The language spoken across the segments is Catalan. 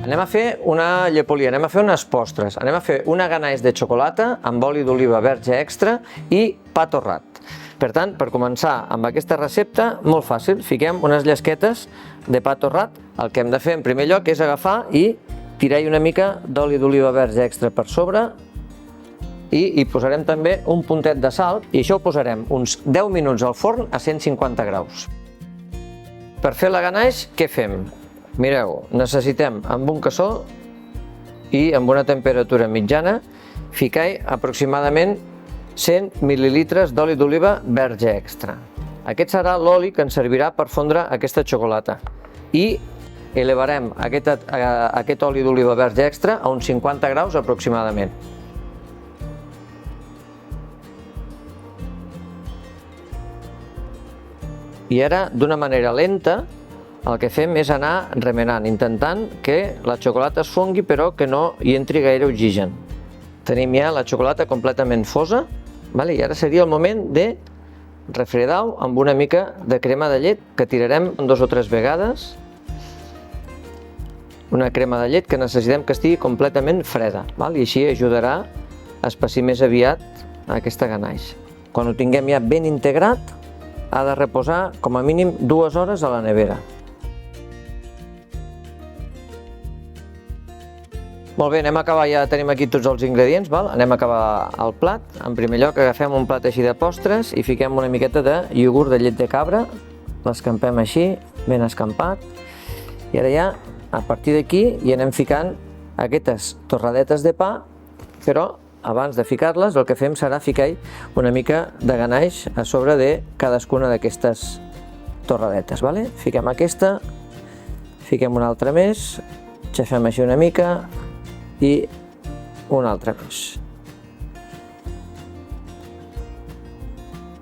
Anem a fer una llepolia, anem a fer unes postres, anem a fer una ganaix de xocolata amb oli d'oliva verge extra i pa torrat. Per tant, per començar amb aquesta recepta, molt fàcil, fiquem unes llesquetes de pa torrat. El que hem de fer en primer lloc és agafar i tirar-hi una mica d'oli d'oliva verge extra per sobre i hi posarem també un puntet de sal i això ho posarem uns 10 minuts al forn a 150 graus. Per fer la ganaix, què fem? Mireu, necessitem amb un cassó i amb una temperatura mitjana ficar-hi aproximadament 100 mil·lilitres d'oli d'oliva verge extra. Aquest serà l'oli que ens servirà per fondre aquesta xocolata i elevarem aquest oli d'oliva verge extra a uns 50 graus aproximadament. I ara, d'una manera lenta, el que fem és anar remenant, intentant que la xocolata es fongui però que no hi entri gaire oxigen. Tenim ja la xocolata completament fosa, i ara seria el moment de refredar-ho amb una mica de crema de llet que tirarem 2 o 3 vegades. Una crema de llet que necessitem que estigui completament freda, i així ajudarà a espessir més aviat aquesta ganaix. Quan ho tinguem ja ben integrat, ha de reposar com a mínim 2 hores a la nevera. Molt bé, anem a acabar, ja tenim aquí tots els ingredients, anem a acabar el plat. En primer lloc agafem un plat així de postres i fiquem una miqueta de iogurt de llet de cabra, l'escampem així, ben escampat, i ara ja, a partir d'aquí, hi anem ficant aquestes torradetes de pa, però abans de ficar-les el que fem serà ficar-hi una mica de ganaix a sobre de cadascuna d'aquestes torradetes. Fiquem aquesta, fiquem una altra més, xafem així una mica i una altra més.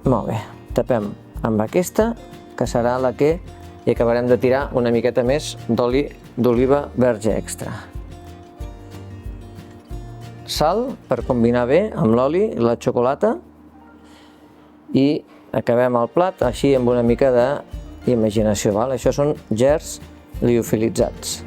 Molt bé, tapem amb aquesta, que serà la que hi acabarem de tirar una miqueta més d'oli d'oliva verge extra. Sal per combinar bé amb l'oli i la xocolata i acabem el plat així amb una mica d'imaginació. Això són gerds liofilitzats.